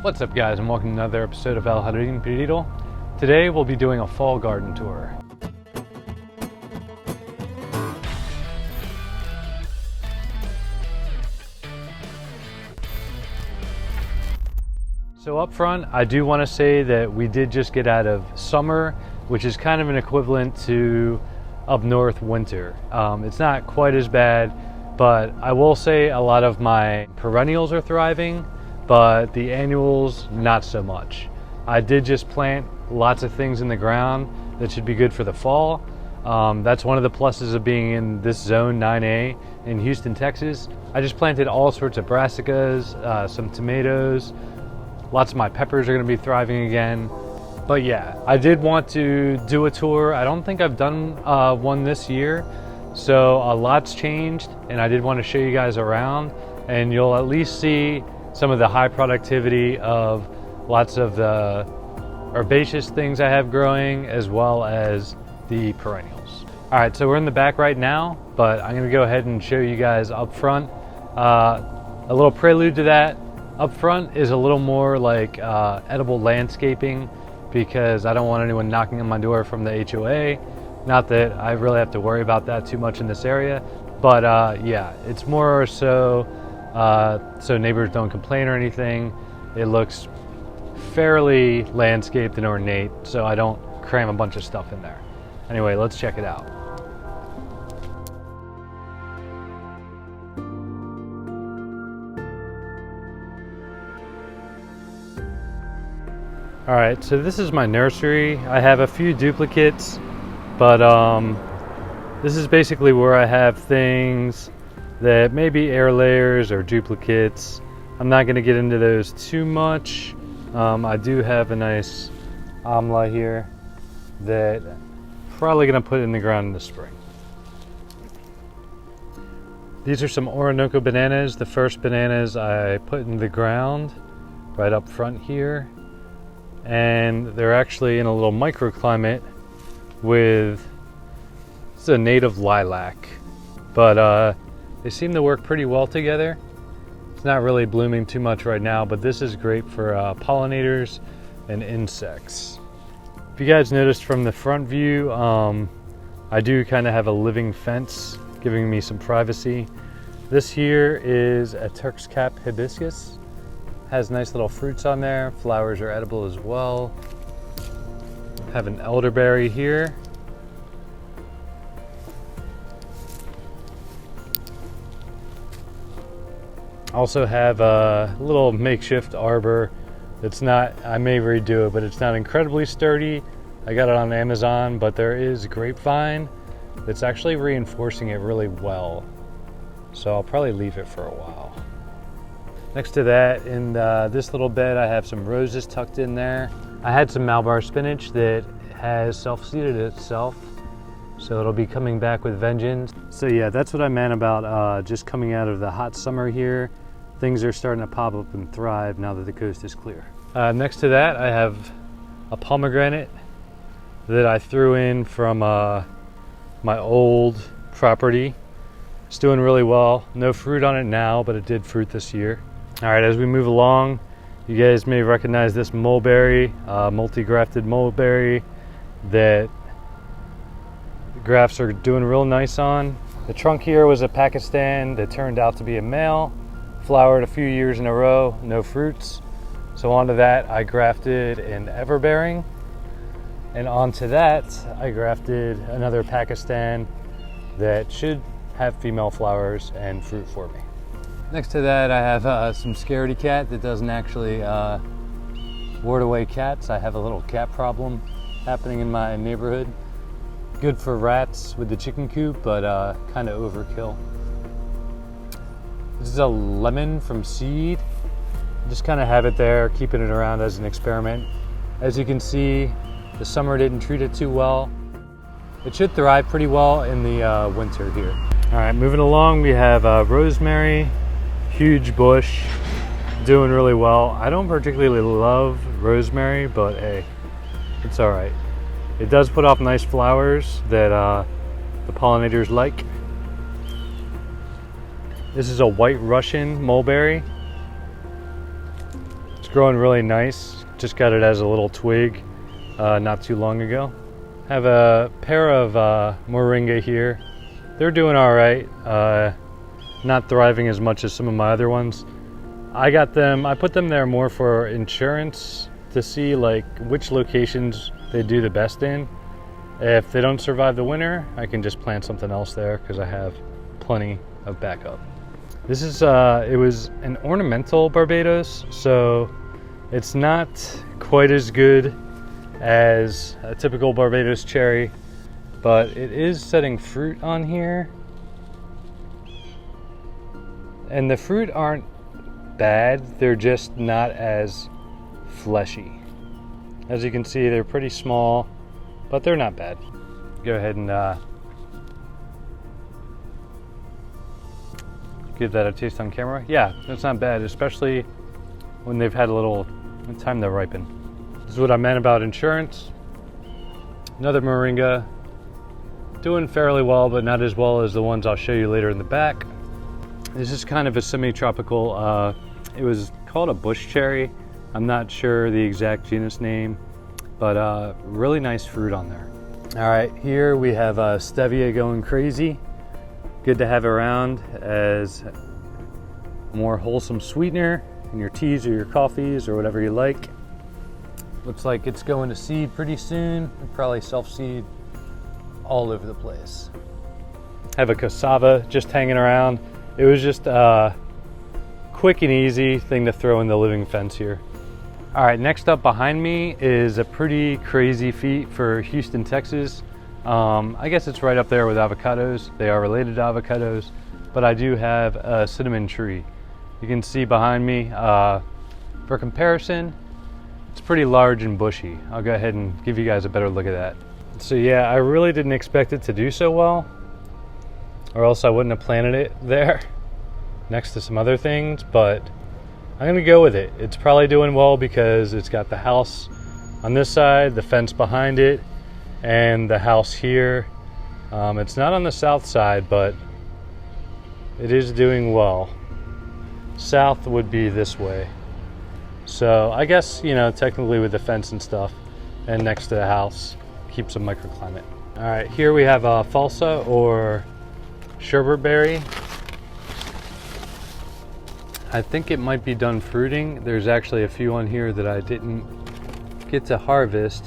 What's up guys, and welcome to another episode of El Jardín Perdido. Today we'll be doing a fall garden tour. So up front, I do want to say that we did just get out of summer, which is kind of an equivalent to up north winter. It's not quite as bad, but I will say a lot of my perennials are thriving, but the annuals, not so much. I did just plant lots of things in the ground that should be good for the fall. That's one of the pluses of being in this zone 9A in Houston, Texas. I just planted all sorts of brassicas, some tomatoes. Lots of my peppers are gonna be thriving again. But yeah, I did want to do a tour. I don't think I've done one this year. So a lot's changed, and I did want to show you guys around, and you'll at least see some of the high productivity of lots of the herbaceous things I have growing, as well as the perennials. All right, so we're in the back right now, but I'm gonna go ahead and show you guys up front. A little prelude to that, up front is a little more like edible landscaping, because I don't want anyone knocking on my door from the HOA. Not that I really have to worry about that too much in this area, but yeah, it's more so neighbors don't complain or anything. It looks fairly landscaped and ornate, so I don't cram a bunch of stuff in there. Anyway, let's check it out. All right, so this is my nursery. I have a few duplicates, but this is basically where I have things that may be air layers or duplicates. I'm not gonna get into those too much. I do have a nice amla here that I'm probably gonna put in the ground in the spring. These are some Orinoco bananas. The first bananas I put in the ground right up front here. And they're actually in a little microclimate with, it's a native lilac, but they seem to work pretty well together. It's not really blooming too much right now, but this is great for pollinators and insects. If you guys noticed from the front view, I do kind of have a living fence giving me some privacy. This here is a Turk's cap hibiscus. Has nice little fruits on there. Flowers are edible as well. Have an elderberry here. Also have a little makeshift arbor. It's not, I may redo it, but it's not incredibly sturdy. I got it on Amazon, but there is grapevine that's actually reinforcing it really well. So I'll probably leave it for a while. Next to that, in this little bed, I have some roses tucked in there. I had some Malabar spinach that has self-seeded itself, so it'll be coming back with vengeance. So yeah, that's what I meant about just coming out of the hot summer here. Things are starting to pop up and thrive now that the coast is clear. Next to that, I have a pomegranate that I threw in from my old property. It's doing really well. No fruit on it now, but it did fruit this year. All right, as we move along, you guys may recognize this mulberry, multi-grafted mulberry that the grafts are doing real nice on. The trunk here was a Pakistan that turned out to be a male, flowered a few years in a row, no fruits. So onto that, I grafted an everbearing, and onto that, I grafted another Pakistan that should have female flowers and fruit for me. Next to that, I have some scaredy cat that doesn't actually ward away cats. I have a little cat problem happening in my neighborhood. Good for rats with the chicken coop, but kind of overkill. This is a lemon from seed. Just kind of have it there, keeping it around as an experiment. As you can see, the summer didn't treat it too well. It should thrive pretty well in the winter here. All right, moving along, we have rosemary. Huge bush, doing really well. I don't particularly love rosemary, but hey, it's all right. It does put off nice flowers that the pollinators like. This is a white Russian mulberry. It's It's growing really nice. Just got it as a little twig not too long ago. Have a pair of moringa here. They're doing all right. Not thriving as much as some of my other ones. I put them there more for insurance to see like which locations they do the best in. If they don't survive the winter, I can just plant something else there because I have plenty of backup. This is, it was an ornamental Barbados, so it's not quite as good as a typical Barbados cherry, but it is setting fruit on here. And the fruit aren't bad, they're just not as fleshy. As you can see, they're pretty small, but they're not bad. Go ahead and give that a taste on camera. Yeah, it's not bad, especially when they've had a little time to ripen. This is what I meant about insurance. Another moringa, doing fairly well, but not as well as the ones I'll show you later in the back. This is kind of a semi-tropical, it was called a bush cherry. I'm not sure the exact genus name, but really nice fruit on there. All right, here we have stevia going crazy. Good to have around as a more wholesome sweetener in your teas or your coffees or whatever you like. Looks like it's going to seed pretty soon. It'll probably self-seed all over the place. Have a cassava just hanging around. It was just a quick and easy thing to throw in the living fence here. All right, next up behind me is a pretty crazy feat for Houston, Texas. I guess it's right up there with avocados. They are related to avocados, but I do have a cinnamon tree. You can see behind me, for comparison, it's pretty large and bushy. I'll go ahead and give you guys a better look at that. So yeah, I really didn't expect it to do so well, or else I wouldn't have planted it there next to some other things, but I'm gonna go with it. It's probably doing well because it's got the house on this side, the fence behind it, and the house here. It's not on the south side, but it is doing well. South would be this way. So I guess, you know, technically with the fence and stuff and next to the house, keeps a microclimate. All right, here we have a falsa or sherbet berry. I think it might be done fruiting. There's actually a few on here that I didn't get to harvest.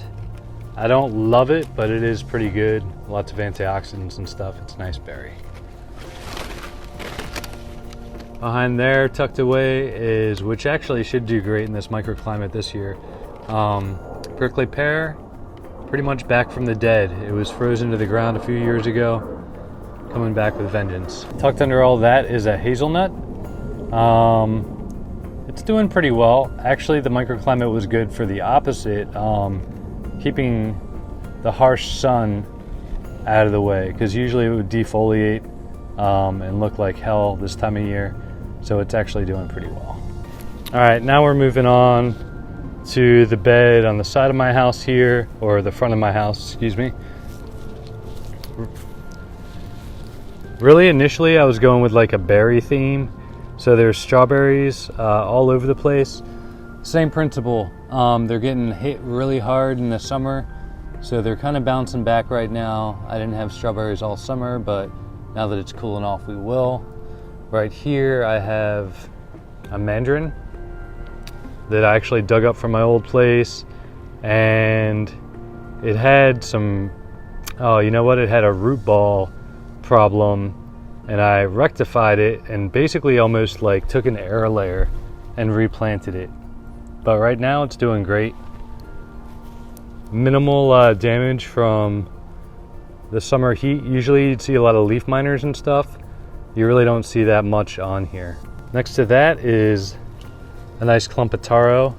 I don't love it, but it is pretty good. Lots of antioxidants and stuff. It's a nice berry. Behind there, tucked away, is, which actually should do great in this microclimate this year, prickly pear, pretty much back from the dead. It was frozen to the ground a few years ago, coming back with vengeance. Tucked under all that is a hazelnut. It's doing pretty well. Actually, the microclimate was good for the opposite, keeping the harsh sun out of the way, because usually it would defoliate and look like hell this time of year. So it's actually doing pretty well. All right, now we're moving on to the bed on the side of my house here, or the front of my house, excuse me. Really, initially I was going with like a berry theme. So there's strawberries all over the place. Same principle. They're getting hit really hard in the summer, so they're kind of bouncing back right now. I didn't have strawberries all summer, but now that it's cooling off, we will. Right here, I have a mandarin that I actually dug up from my old place, and it had some, oh, you know what? It had a root ball problem, and I rectified it and basically almost like took an air layer and replanted it. But right now it's doing great. Minimal damage from the summer heat. Usually you'd see a lot of leaf miners and stuff. You really don't see that much on here. Next to that is a nice clump of taro.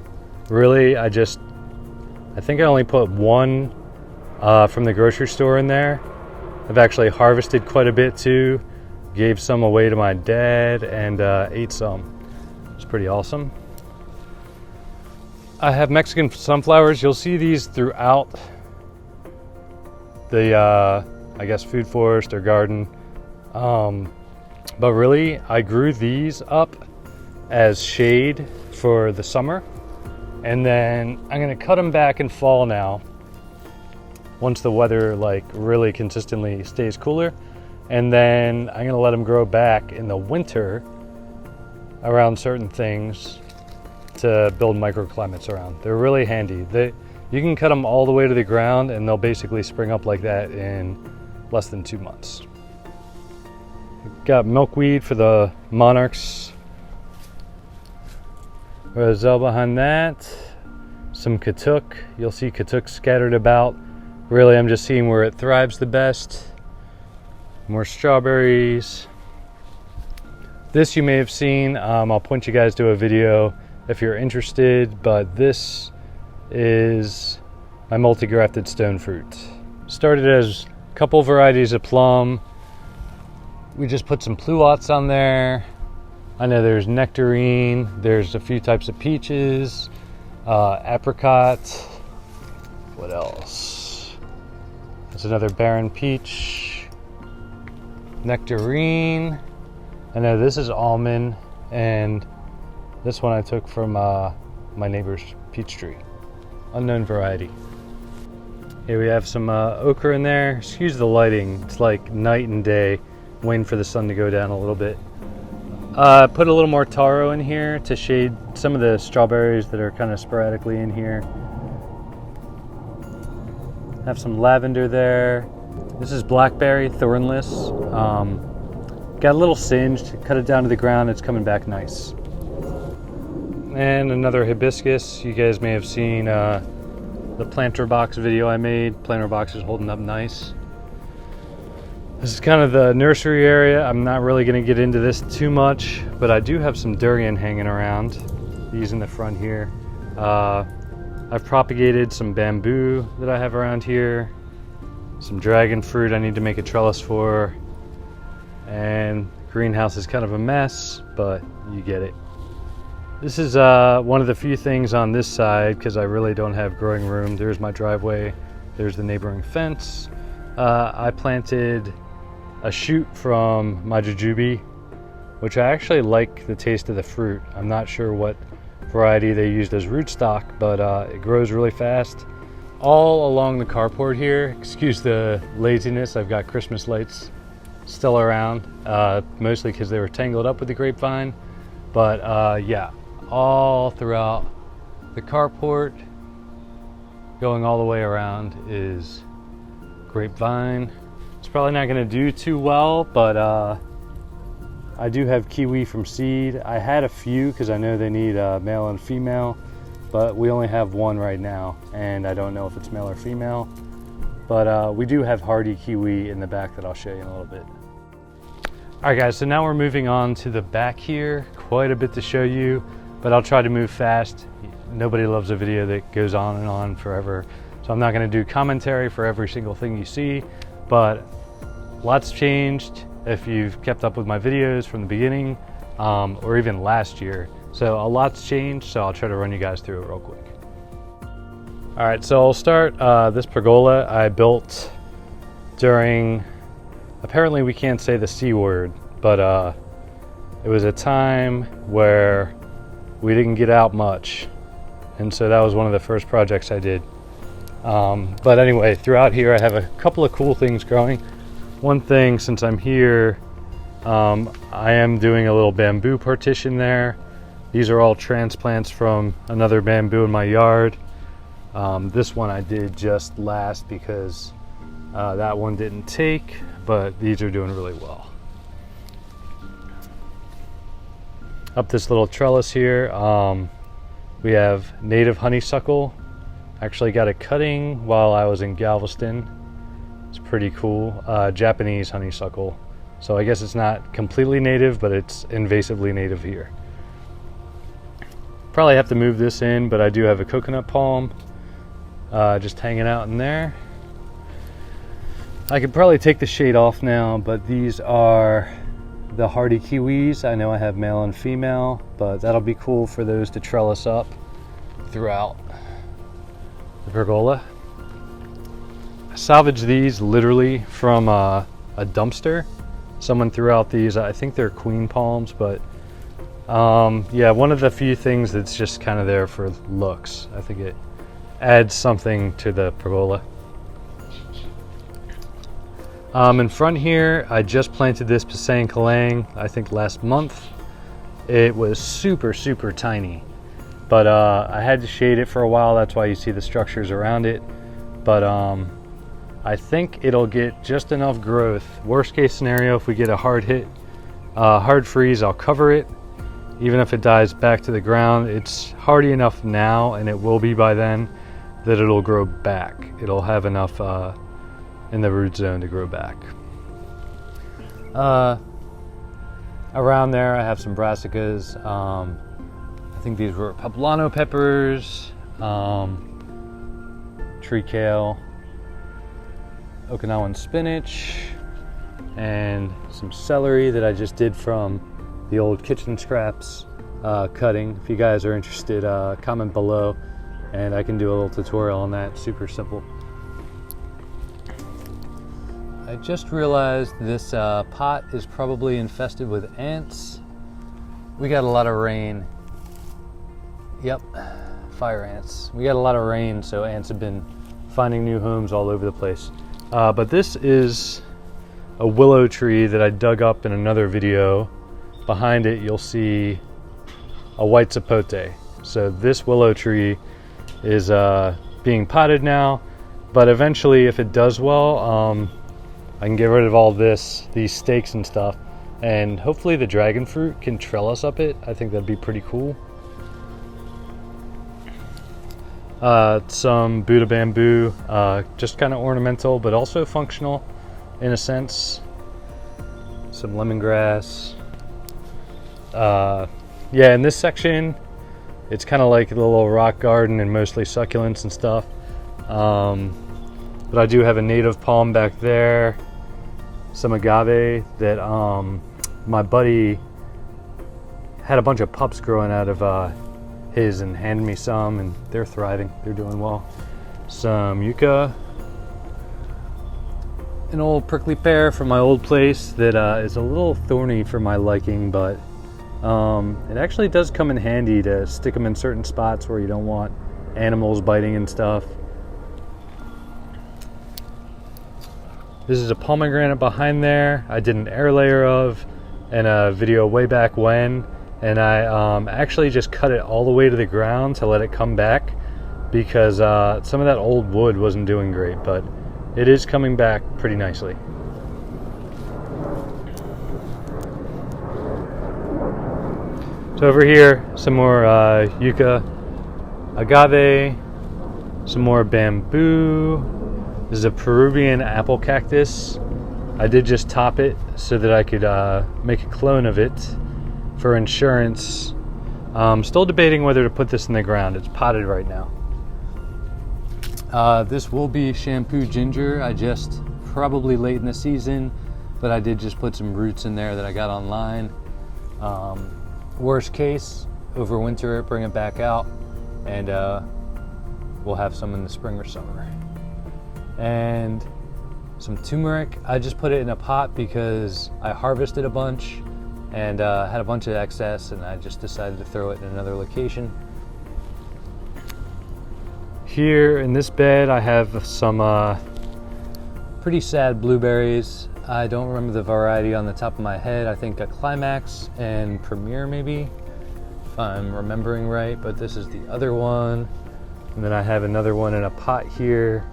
Really, I think I only put one from the grocery store in there. I've actually harvested quite a bit too. Gave some away to my dad and ate some. It's pretty awesome. I have Mexican sunflowers. You'll see these throughout the, I guess, food forest or garden. But really, I grew these up as shade for the summer. And then I'm gonna cut them back in fall now, once the weather like really consistently stays cooler. And then I'm gonna let them grow back in the winter around certain things to build microclimates around. They're really handy. You can cut them all the way to the ground and they'll basically spring up like that in less than 2 months. Got milkweed for the monarchs. Roselle behind that. Some katuk. You'll see katuk scattered about. Really, I'm just seeing where it thrives the best. More strawberries. This you may have seen. I'll point you guys to a video if you're interested, but this is my multi-grafted stone fruit. Started as a couple varieties of plum. We just put some pluots on there. I know there's nectarine, there's a few types of peaches, apricot. What else? There's another barren peach, nectarine. I know this is almond, and this one I took from my neighbor's peach tree. Unknown variety. Here we have some okra in there. Excuse the lighting, it's like night and day, waiting for the sun to go down a little bit. Put a little more taro in here to shade some of the strawberries that are kind of sporadically in here. Have some lavender there. This is blackberry, thornless. Got a little singed, cut it down to the ground, it's coming back nice. And another hibiscus. You guys may have seen the planter box video I made. Planter box is holding up nice. This is kind of the nursery area. I'm not really going to get into this too much, but I do have some durian hanging around. These in the front here. I've propagated some bamboo that I have around here. Some dragon fruit I need to make a trellis for. And greenhouse is kind of a mess, but you get it. This is one of the few things on this side because I really don't have growing room. There's my driveway. There's the neighboring fence. I planted a shoot from my jujube, which I actually like the taste of the fruit. I'm not sure what variety they used as rootstock, but it grows really fast. All along the carport here, excuse the laziness, I've got Christmas lights still around, mostly because they were tangled up with the grapevine. But yeah, all throughout the carport, going all the way around is grapevine. It's probably not going to do too well, but I do have kiwi from seed. I had a few because I know they need male and female, but we only have one right now, and I don't know if it's male or female. But we do have hardy kiwi in the back that I'll show you in a little bit. All right, guys, so now we're moving on to the back here. Quite a bit to show you, but I'll try to move fast. Nobody loves a video that goes on and on forever. So I'm not going to do commentary for every single thing you see, but lots changed if you've kept up with my videos from the beginning or even last year. So a lot's changed, so I'll try to run you guys through it real quick. All right, so I'll start this pergola I built during, apparently we can't say the C word, but it was a time where we didn't get out much. And so that was one of the first projects I did. But anyway, throughout here I have a couple of cool things growing. One thing, since I'm here, I am doing a little bamboo partition there. These are all transplants from another bamboo in my yard. This one I did just last because that one didn't take, but these are doing really well. Up this little trellis here, we have native honeysuckle. Actually got a cutting while I was in Galveston. It's pretty cool. Japanese honeysuckle. So I guess it's not completely native, but it's invasively native here. Probably have to move this in, but I do have a coconut palm just hanging out in there. I could probably take the shade off now, but these are the hardy kiwis. I know I have male and female, but that'll be cool for those to trellis up throughout the pergola. I salvaged these literally from a dumpster. Someone threw out these, I think they're queen palms, but Yeah, one of the few things that's just kind of there for looks. I think it adds something to the pergola. In front here, I just planted this Pisang Kalang, I think last month. It was super tiny, but I had to shade it for a while. That's why you see the structures around it. But I think it'll get just enough growth. Worst case scenario, if we get a hard freeze, I'll cover it. Even if it dies back to the ground, it's hardy enough now, and it will be by then, that it'll grow back. It'll have enough in the root zone to grow back. Around there I have some brassicas. I think these were poblano peppers, tree kale, Okinawan spinach, and some celery that I just did from the old kitchen scraps cutting. If you guys are interested, comment below and I can do a little tutorial on that. Super simple. I just realized this pot is probably infested with ants. We got a lot of rain. Yep, fire ants. We got a lot of rain, so ants have been finding new homes all over the place. But this is a willow tree that I dug up in another video. Behind it, you'll see a white sapote. So this willow tree is being potted now, but eventually, if it does well, I can get rid of all these stakes and stuff, and hopefully the dragon fruit can trellis up it. I think that'd be pretty cool. Some Buddha bamboo, just kind of ornamental, but also functional in a sense. Some lemongrass. Yeah, in this section, it's kind of like the little rock garden and mostly succulents and stuff. But I do have a native palm back there. Some agave that my buddy had a bunch of pups growing out of his and handed me some, and they're thriving. They're doing well. Some yucca. An old prickly pear from my old place that is a little thorny for my liking, but it actually does come in handy to stick them in certain spots where you don't want animals biting and stuff. This is a pomegranate behind there. I did an air layer of in a video way back when, and I actually just cut it all the way to the ground to let it come back because some of that old wood wasn't doing great, but it is coming back pretty nicely. So over here, some more yucca, agave, some more bamboo. This is a Peruvian apple cactus. I did just top it so that I could make a clone of it for insurance. Still debating whether to put this in the ground. It's potted right now. This will be shampoo ginger. I just probably late in the season, but I did just put some roots in there that I got online. Worst case, overwinter it, bring it back out, and we'll have some in the spring or summer. And some turmeric. I just put it in a pot because I harvested a bunch and had a bunch of excess, and I just decided to throw it in another location. Here in this bed I have some pretty sad blueberries. I don't remember the variety on the top of my head. I think a Climax and Premier maybe, if I'm remembering right, but this is the other one. And then I have another one in a pot here.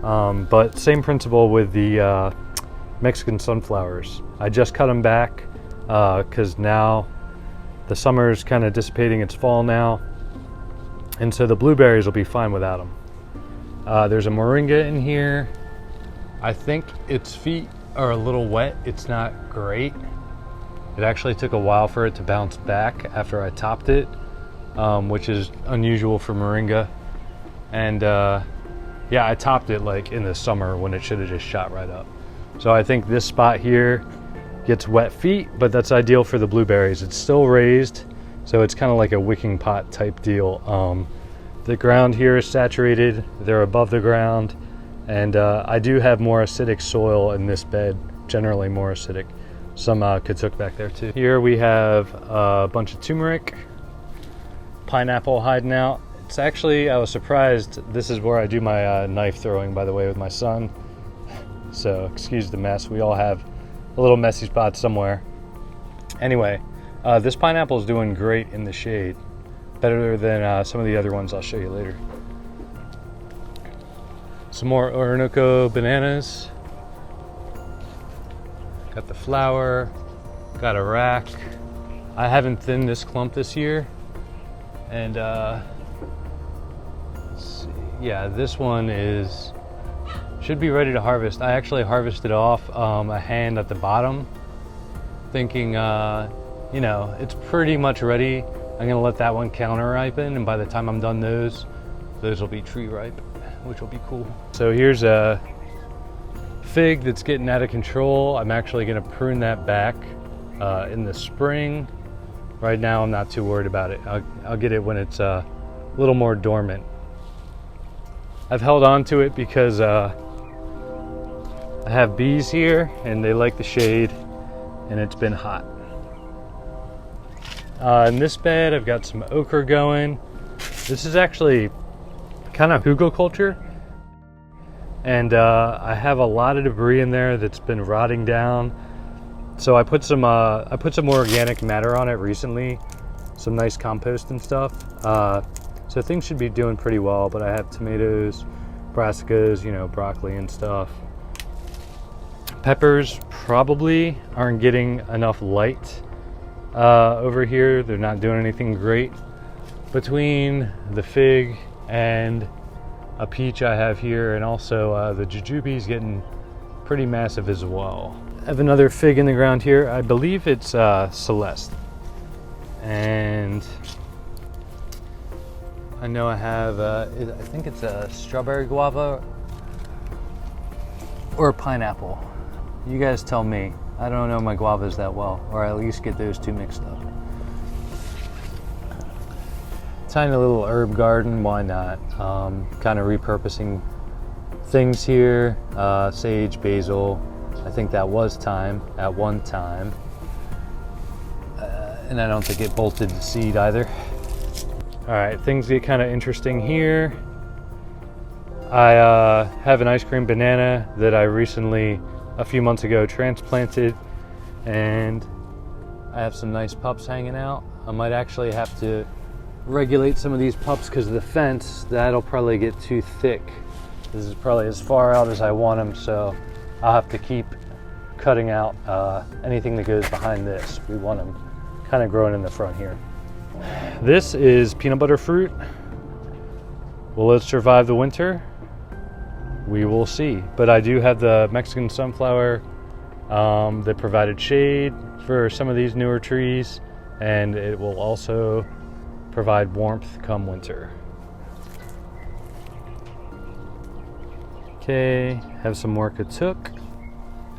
But same principle with the Mexican sunflowers. I just cut them back because now the summer's kind of dissipating, it's fall now, and so the blueberries will be fine without them. There's a moringa in here. I think its feet are a little wet. It's not great. It actually took a while for it to bounce back after I topped it, which is unusual for moringa. And yeah, I topped it like in the summer when it should have just shot right up. So I think this spot here gets wet feet, but that's ideal for the blueberries. It's still raised, so it's kind of like a wicking pot type deal. The ground here is saturated, they're above the ground, and I do have more acidic soil in this bed, generally more acidic. some katuk back there too. Here we have a bunch of turmeric, pineapple hiding out. It's actually, I was surprised, this is where I do my knife throwing, by the way, with my son. So excuse the mess, we all have a little messy spot somewhere. Anyway, this pineapple is doing great in the shade, better than some of the other ones I'll show you later. Some more Orinoco bananas. Got the flower, got a rack. I haven't thinned this clump this year. And let's see. Yeah, this one should be ready to harvest. I actually harvested off a hand at the bottom, thinking, you know, it's pretty much ready. I'm gonna let that one counter ripen, and by the time I'm done those will be tree ripe, which will be cool. So here's a fig that's getting out of control. I'm actually gonna prune that back in the spring. Right now I'm not too worried about it. I'll get it when it's a little more dormant. I've held on to it because I have bees here and they like the shade, and it's been hot. In this bed I've got some okra going. This is actually kind of hugelkultur, and I have a lot of debris in there that's been rotting down. So I put some organic matter on it recently, some nice compost and stuff. So things should be doing pretty well. But I have tomatoes, brassicas, you know, broccoli and stuff. Peppers probably aren't getting enough light over here. They're not doing anything great. Between the fig and a peach I have here, and also the jujube's getting pretty massive as well. I have another fig in the ground here. I believe it's Celeste. And I know I have, I think it's a strawberry guava or a pineapple. You guys tell me. I don't know my guavas that well, or I at least get those two mixed up. Tiny little herb garden, why not? Kind of repurposing things here. Sage, basil. I think that was thyme at one time. And I don't think it bolted the seed either. All right, things get kind of interesting here. I have an ice cream banana that I recently, a few months ago, transplanted, and I have some nice pups hanging out. I might actually have to regulate some of these pups because of the fence. That'll probably get too thick. This is probably as far out as I want them, so I'll have to keep cutting out anything that goes behind this. We want them kind of growing in the front here. This is peanut butter fruit. Will it survive the winter? We will see. But I do have the Mexican sunflower that provided shade for some of these newer trees, and it will also provide warmth come winter. Okay, have some more katuk.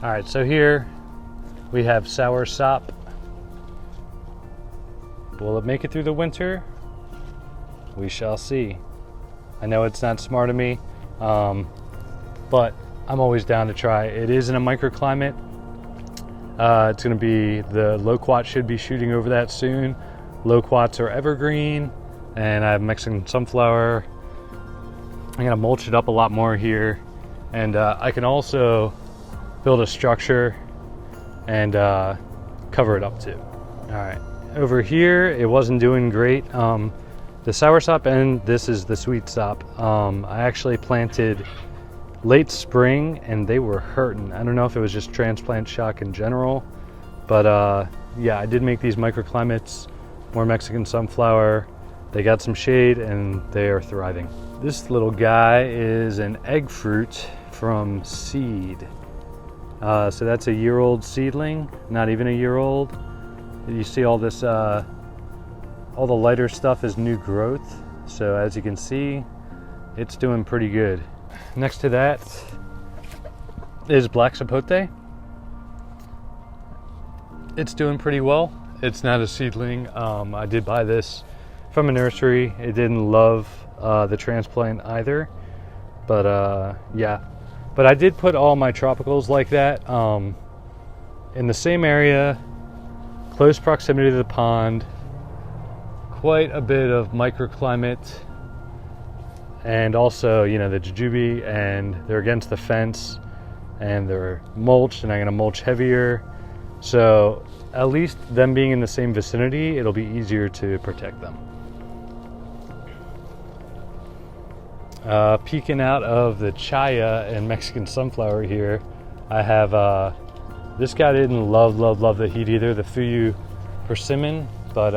All right, so here we have sour sop. Will it make it through the winter? We shall see. I know it's not smart of me, but I'm always down to try. It is in a microclimate. It's gonna be, the loquat should be shooting over that soon. Loquats are evergreen, and I have Mexican sunflower. I'm gonna mulch it up a lot more here, and I can also build a structure and cover it up too. All right, over here it wasn't doing great. The soursop, and this is the sweet sop. I actually planted late spring and they were hurting. I don't know if it was just transplant shock in general, but yeah, I did make these microclimates, more Mexican sunflower. They got some shade and they are thriving. This little guy is an egg fruit from seed. So that's a year-old seedling, not even a year old. You see all this, all the lighter stuff is new growth. So as you can see, it's doing pretty good. Next to that is black sapote. It's doing pretty well. It's not a seedling. I did buy this from a nursery. It didn't love the transplant either, but yeah. But I did put all my tropicals like that in the same area, close proximity to the pond, quite a bit of microclimate, and also, you know, the jujube, and they're against the fence, and they're mulched, and I'm gonna mulch heavier. So at least them being in the same vicinity, it'll be easier to protect them. Peeking out of the chaya and Mexican sunflower here, I have, this guy didn't love the heat either, the Fuyu persimmon, but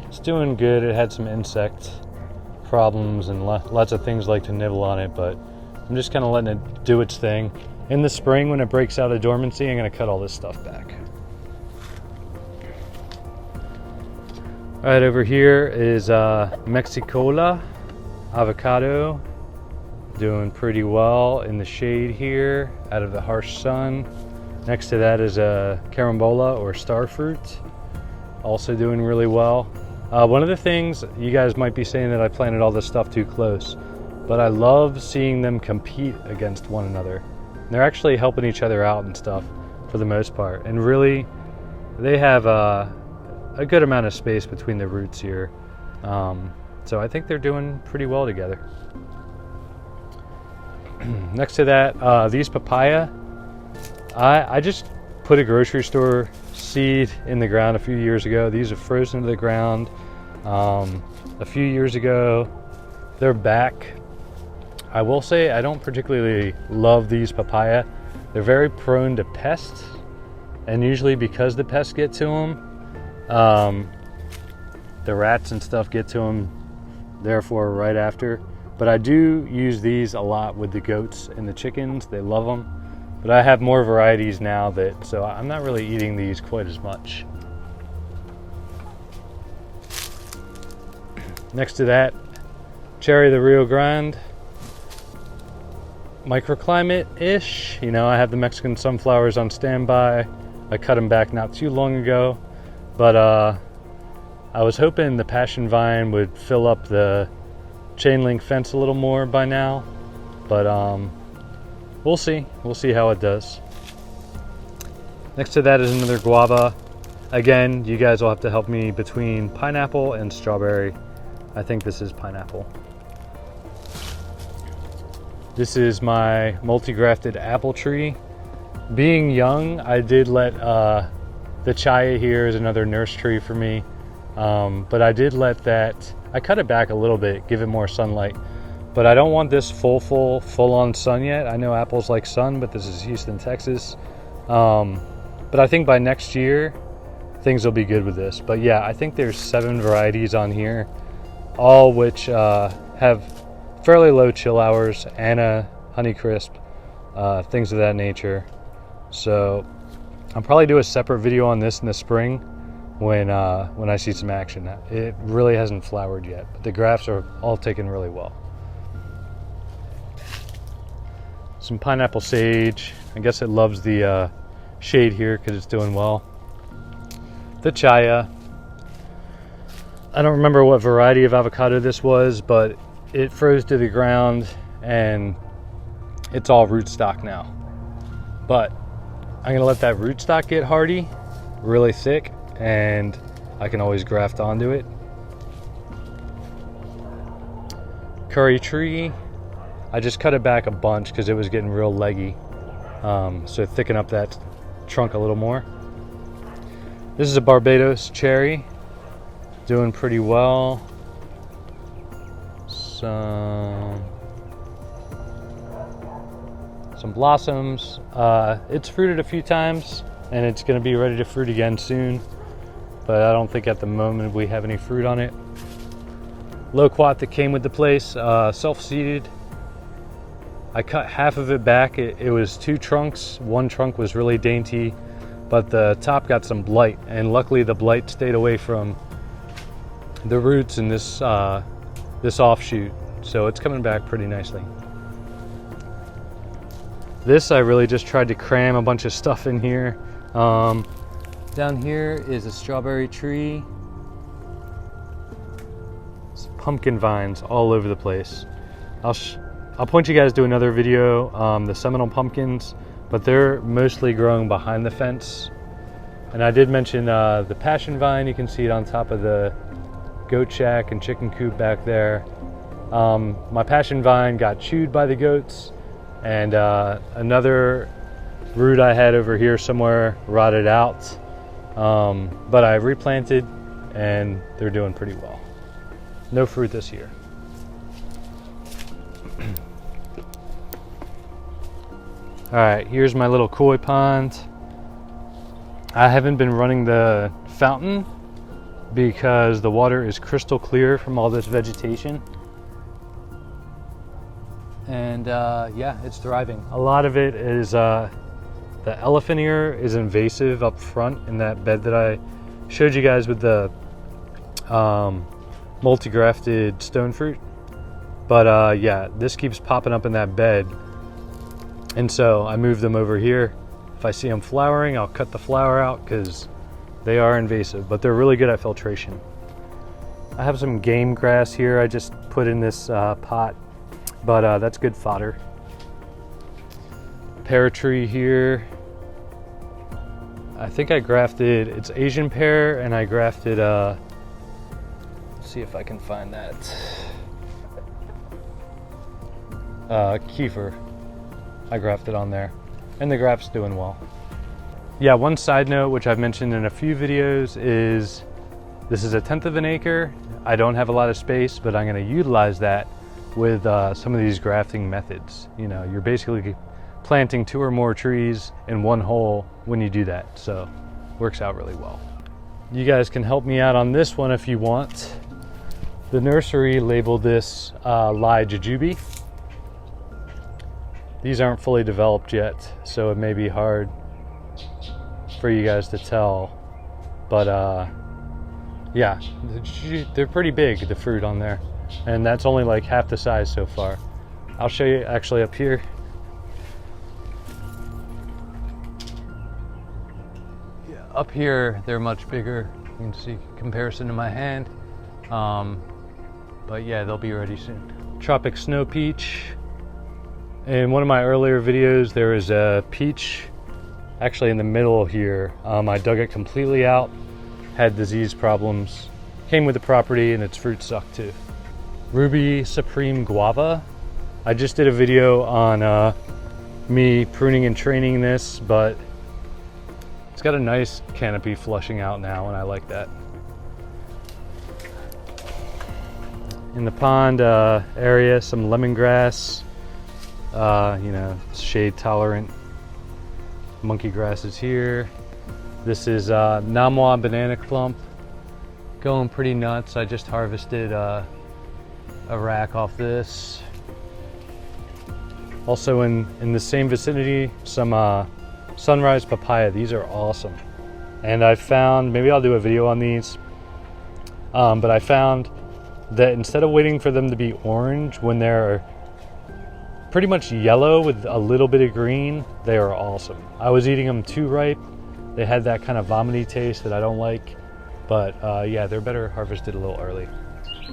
it's doing good. It had some insect problems and lots of things like to nibble on it, but I'm just kind of letting it do its thing. In the spring, when it breaks out of dormancy, I'm going to cut all this stuff back. All right, over here is Mexicola avocado, doing pretty well in the shade here out of the harsh sun. Next to that is a carambola or star fruit, also doing really well. One of the things you guys might be saying that I planted all this stuff too close, but I love seeing them compete against one another. They're actually helping each other out and stuff for the most part, and really they have a good amount of space between the roots here, so I think they're doing pretty well together. Next to that, these papaya, I just put a grocery store seed in the ground a few years ago. These are frozen to the ground a few years ago. They're back. I will say I don't particularly love these papaya. They're very prone to pests, and usually because the pests get to them, the rats and stuff get to them therefore right after. But I do use these a lot with the goats and the chickens. They love them. But I have more varieties now, so I'm not really eating these quite as much. Next to that, cherry the Rio Grande. Microclimate-ish. You know, I have the Mexican sunflowers on standby. I cut them back not too long ago. But I was hoping the passion vine would fill up the chain link fence a little more by now. But we'll see. We'll see how it does. Next to that is another guava. Again, you guys will have to help me between pineapple and strawberry. I think this is pineapple. This is my multi-grafted apple tree. Being young, I did let the chaya here is another nurse tree for me. But I did let that, I cut it back a little bit, give it more sunlight. But I don't want this full-on sun yet. I know apples like sun, but this is Houston, Texas. But I think by next year, things will be good with this. But yeah, I think there's 7 varieties on here, all which have fairly low chill hours, Anna, Honeycrisp, things of that nature. So I'll probably do a separate video on this in the spring when I see some action. It really hasn't flowered yet, but the grafts are all taken really well. Some pineapple sage. I guess it loves the shade here because it's doing well. The chaya. I don't remember what variety of avocado this was, but it froze to the ground and it's all rootstock now. But I'm gonna let that rootstock get hardy, really thick, and I can always graft onto it. Curry tree, I just cut it back a bunch because it was getting real leggy. So thicken up that trunk a little more. This is a Barbados cherry, doing pretty well. Some blossoms. It's fruited a few times and it's going to be ready to fruit again soon, but I don't think at the moment we have any fruit on it. Loquat that came with the place, self-seeded. I cut half of it back. It was 2 trunks. One trunk was really dainty, but the top got some blight, and luckily the blight stayed away from the roots in this offshoot, so it's coming back pretty nicely. This I really just tried to cram a bunch of stuff in here. Down here is a strawberry tree. It's pumpkin vines all over the place. I'll point you guys to another video, the Seminole pumpkins. but they're mostly growing behind the fence. And I did mention the passion vine. You can see it on top of the goat shack and chicken coop back there. My passion vine got chewed by the goats, and another root I had over here somewhere rotted out. But I replanted and they're doing pretty well. No fruit this year. All right, here's my little koi pond. I haven't been running the fountain because the water is crystal clear from all this vegetation. And yeah, it's thriving. A lot of it is, the elephant ear is invasive up front in that bed that I showed you guys with the multi-grafted stone fruit. But yeah, this keeps popping up in that bed. And so I moved them over here. If I see them flowering, I'll cut the flower out because they are invasive, but they're really good at filtration. I have some game grass here I just put in this pot, but that's good fodder. Pear tree here. I think I grafted, it's Asian pear, and I grafted, let's see if I can find that. Kefir. I grafted on there, and the graft's doing well. Yeah, one side note, which I've mentioned in a few videos, is this is 1/10 of an acre. I don't have a lot of space, but I'm gonna utilize that with some of these grafting methods. You know, you're basically planting 2 or more trees in one hole when you do that, so works out really well. You guys can help me out on this one if you want. The nursery labeled this Lai Jujube. These aren't fully developed yet, so it may be hard for you guys to tell, but yeah, they're pretty big, the fruit on there, and that's only like half the size so far. I'll show you actually up here. Yeah, up here they're much bigger. You can see comparison to my hand, but yeah, they'll be ready soon. Tropic snow peach. In one of my earlier videos, there was a peach actually in the middle here. I dug it completely out, had disease problems, came with the property, and its fruit sucked too. Ruby Supreme Guava. I just did a video on me pruning and training this, but it's got a nice canopy flushing out now, and I like that. In the pond area, some lemongrass. You know, shade tolerant monkey grasses here. This is Namwa banana clump, going pretty nuts. I just harvested a rack off this. Also in the same vicinity, some sunrise papaya. These are awesome. And I found, maybe I'll do a video on these, but I found that instead of waiting for them to be orange when they're pretty much yellow with a little bit of green, they are awesome. I was eating them too ripe. They had that kind of vomity taste that I don't like, but yeah, they're better harvested a little early.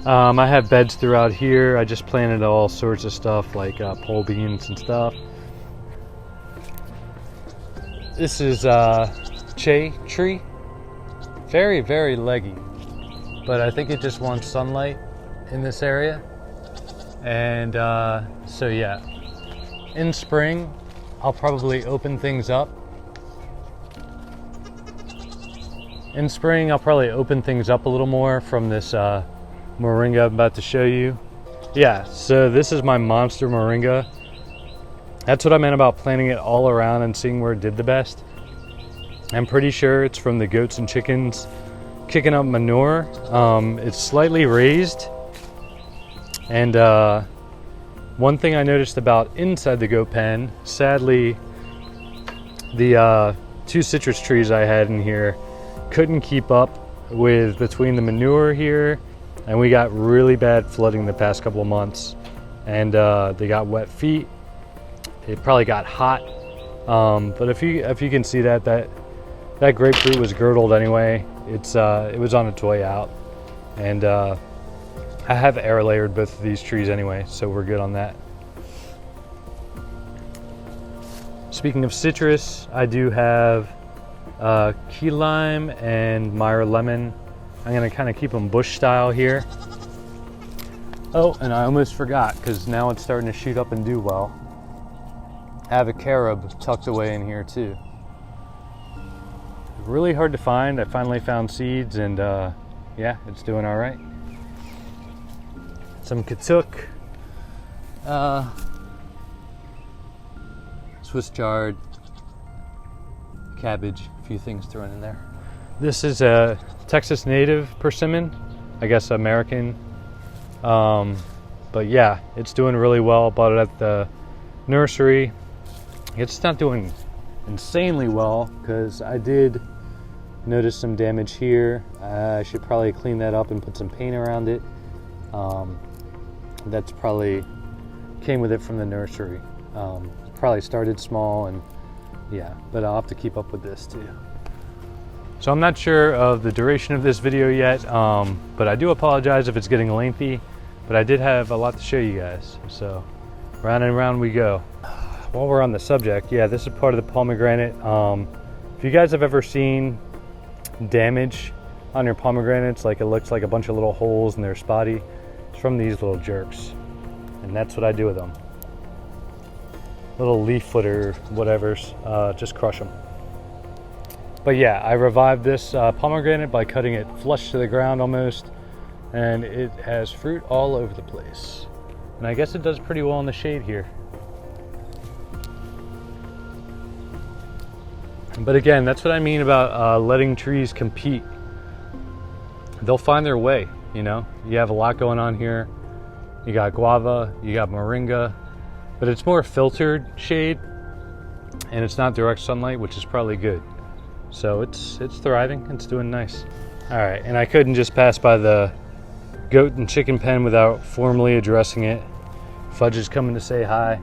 I have beds throughout here. I just planted all sorts of stuff like pole beans and stuff. This is Che tree. Very, very leggy, but I think it just wants sunlight in this area. And so yeah, in spring, I'll probably open things up. In spring, I'll probably open things up a little more from this moringa I'm about to show you. Yeah, so this is my monster moringa. That's what I meant about planting it all around and seeing where it did the best. I'm pretty sure it's from the goats and chickens kicking up manure. It's slightly raised. And one thing I noticed about inside the goat pen, sadly, the 2 citrus trees I had in here couldn't keep up with between the manure here, and we got really bad flooding the past couple of months, and they got wet feet. It probably got hot, but if you can see that grapefruit was girdled anyway. It was on its way out, and I have air layered both of these trees anyway, so we're good on that. Speaking of citrus, I do have key lime and Meyer lemon. I'm gonna kind of keep them bush style here. Oh, and I almost forgot, because now it's starting to shoot up and do well. I have a carob tucked away in here too. Really hard to find. I finally found seeds, and yeah, it's doing all right. Some katuk, Swiss chard, cabbage, a few things thrown in there. This is a Texas native persimmon, I guess American. But yeah, it's doing really well. Bought it at the nursery. It's not doing insanely well because I did notice some damage here. I should probably clean that up and put some paint around it. That's probably came with it from the nursery. Probably started small, and yeah, but I'll have to keep up with this too. So I'm not sure of the duration of this video yet, but I do apologize if it's getting lengthy, but I did have a lot to show you guys. So round and round we go. While we're on the subject, yeah, this is part of the pomegranate. If you guys have ever seen damage on your pomegranates, like it looks like a bunch of little holes and they're spotty, it's from these little jerks, and that's what I do with them. Little leaf footer whatevers, just crush them. But yeah, I revived this pomegranate by cutting it flush to the ground almost, and it has fruit all over the place, and I guess it does pretty well in the shade here. But again, that's what I mean about letting trees compete. They'll find their way, you know? You have a lot going on here. You got guava, you got moringa, but it's more filtered shade, and it's not direct sunlight, which is probably good. So it's thriving, it's doing nice. All right, and I couldn't just pass by the goat and chicken pen without formally addressing it. Fudge is coming to say hi,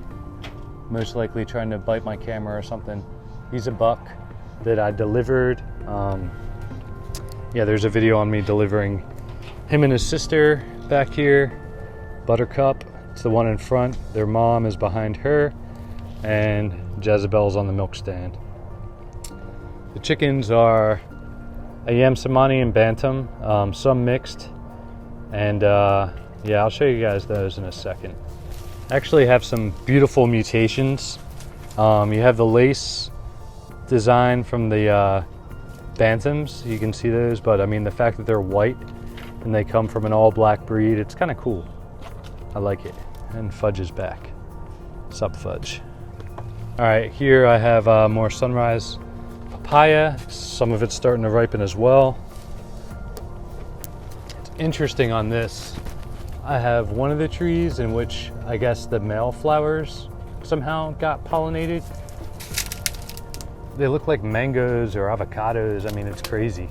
most likely trying to bite my camera or something. He's a buck that I delivered. Yeah, there's a video on me delivering him and his sister back here. Buttercup, it's the one in front. Their mom is behind her, and Jezebel's on the milk stand. The chickens are a Yamsamani and Bantam, some mixed, and yeah, I'll show you guys those in a second. I actually have some beautiful mutations. You have the lace design from the Bantams, you can see those, but I mean the fact that they're white and they come from an all black breed, it's kind of cool. I like it. And Fudge is back. Sup, Fudge. All right, here I have more sunrise papaya. Some of it's starting to ripen as well. It's interesting on this, I have one of the trees in which I guess the male flowers somehow got pollinated. They look like mangoes or avocados. I mean, it's crazy.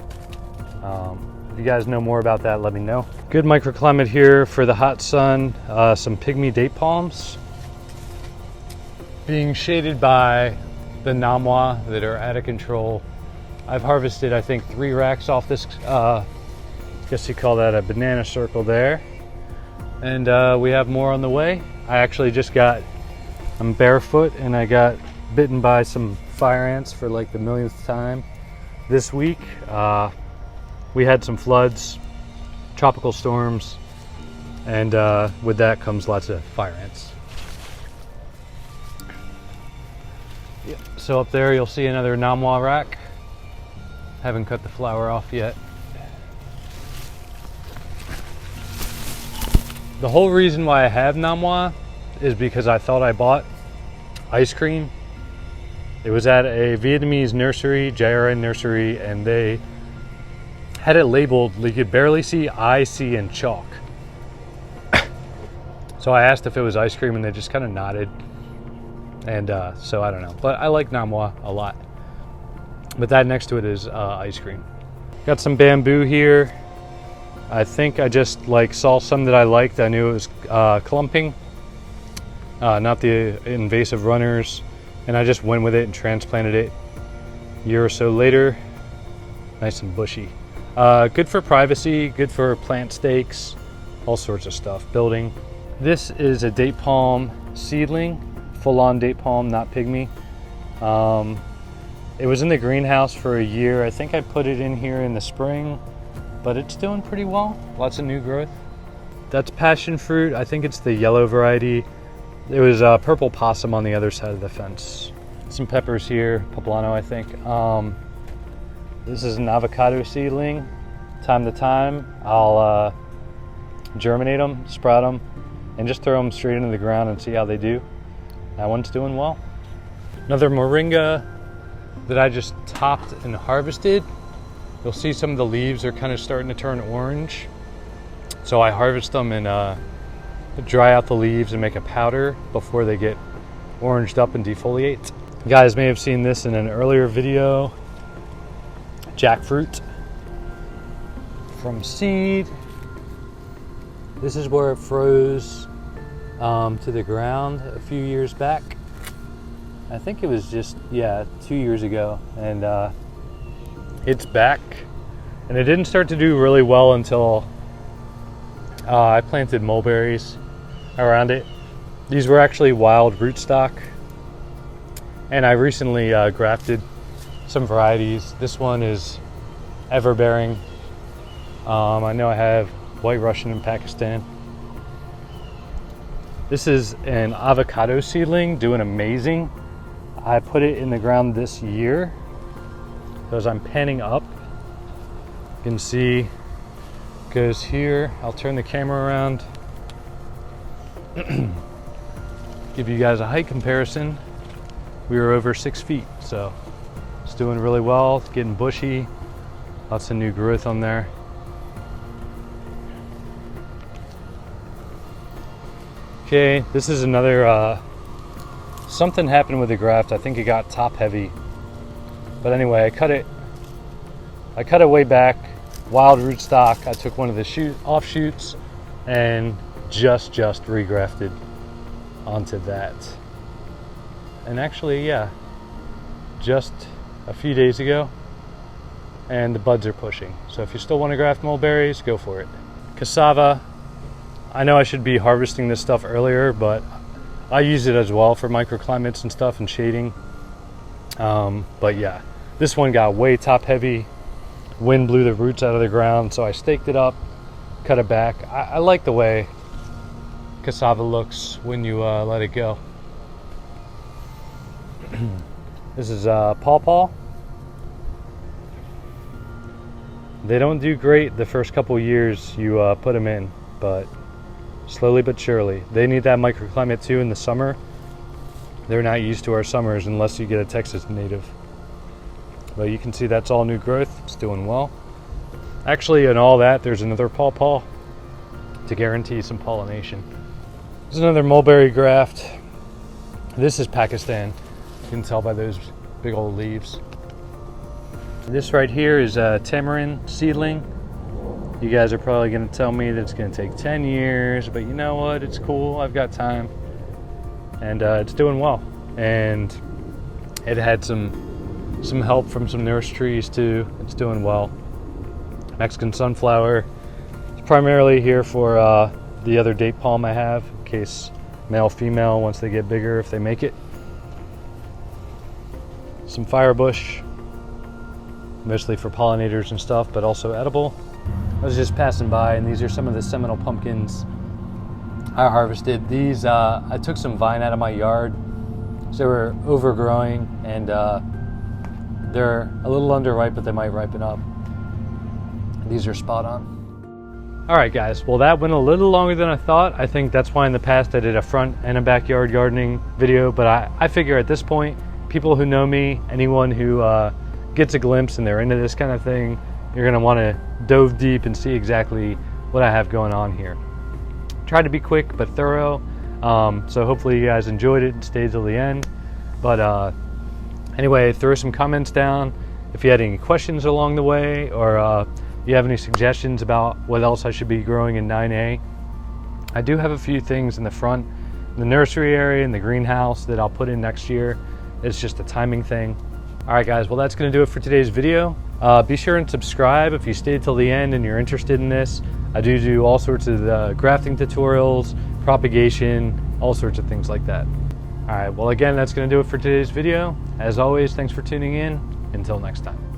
If you guys know more about that, let me know. Good microclimate here for the hot sun. Some pygmy date palms being shaded by the namwa that are out of control. I've harvested, I think, 3 racks off this, guess you call that a banana circle there. And we have more on the way. I actually just I'm barefoot, and I got bitten by some fire ants for like the millionth time this week. We had some floods, tropical storms, and with that comes lots of fire ants. Yep. So up there you'll see another namwa rack. Haven't cut the flower off yet. The whole reason why I have namwa is because I thought I bought ice cream. It was at a Vietnamese nursery, JRN nursery, and they had it labeled, you could barely see IC in chalk. So I asked if it was ice cream, and they just kind of nodded. And so I don't know, but I like namwa a lot. But that next to it is ice cream. Got some bamboo here. I think I just saw some that I liked. I knew it was clumping, not the invasive runners. And I just went with it and transplanted it a year or so later. Nice and bushy. Good for privacy, good for plant stakes, all sorts of stuff, building. This is a date palm seedling, full-on date palm, not pygmy. It was in the greenhouse for a year. I think I put it in here in the spring, but it's doing pretty well. Lots of new growth. That's passion fruit. I think it's the yellow variety. There was a purple possum on the other side of the fence. Some peppers here, poblano I think. This is an avocado seedling. Time to time, I'll germinate them, sprout them, and just throw them straight into the ground and see how they do. That one's doing well. Another moringa that I just topped and harvested. You'll see some of the leaves are kind of starting to turn orange. So I harvest them and dry out the leaves and make a powder before they get oranged up and defoliate. You guys may have seen this in an earlier video. Jackfruit from seed. This is where it froze to the ground a few years back. I think it was just, 2 years ago. And it's back. And it didn't start to do really well until I planted mulberries around it. These were actually wild rootstock. And I recently grafted some varieties. This one is everbearing. I know I have White Russian in Pakistan. This is an avocado seedling doing amazing. I put it in the ground this year because I'm panning up. You can see it goes here. I'll turn the camera around. Give you guys a height comparison. We were over 6 feet, so it's doing really well. It's getting bushy. Lots of new growth on there. Okay, this is another, something happened with the graft. I think it got top heavy. But anyway, I cut it way back. Wild rootstock. I took one of the offshoots and just regrafted onto that. And actually, just a few days ago, and the buds are pushing. So if you still want to graft mulberries, go for it. Cassava. I know I should be harvesting this stuff earlier, but I use it as well for microclimates and stuff and shading. But yeah, this one got way top heavy. Wind blew the roots out of the ground, so I staked it up, cut it back. I like the way cassava looks when you let it go. This is pawpaw. They don't do great the first couple years you put them in, but slowly but surely. They need that microclimate too in the summer. They're not used to our summers unless you get a Texas native. But you can see that's all new growth. It's doing well. Actually, in all that, there's another pawpaw to guarantee some pollination. There's another mulberry graft. This is Pakistan. You can tell by those big old leaves. This right here is a tamarind seedling. You guys are probably going to tell me that it's going to take 10 years, but you know what? It's cool. I've got time. And it's doing well. And it had some help from some nurse trees too. It's doing well. Mexican sunflower. It's primarily here for the other date palm I have, in case male, female, once they get bigger, if they make it. Some firebush, mostly for pollinators and stuff, but also edible. I was just passing by, and these are some of the Seminole pumpkins I harvested. These, I took some vine out of my yard, so they were overgrowing, and they're a little underripe, but they might ripen up. These are spot on. All right, guys. Well, that went a little longer than I thought. I think that's why in the past I did a front and a backyard gardening video, but I figure at this point, people who know me, anyone who gets a glimpse and they're into this kind of thing, you're gonna wanna dove deep and see exactly what I have going on here. Tried to be quick but thorough, so hopefully you guys enjoyed it and stayed till the end. But anyway, throw some comments down if you had any questions along the way, or you have any suggestions about what else I should be growing in 9A. I do have a few things in the front, in the nursery area, in the greenhouse that I'll put in next year. It's just a timing thing. All right, guys, well, that's gonna do it for today's video. Be sure and subscribe if you stayed till the end and you're interested in this. I do all sorts of grafting tutorials, propagation, all sorts of things like that. All right, well, again, that's going to do it for today's video. As always, thanks for tuning in. Until next time.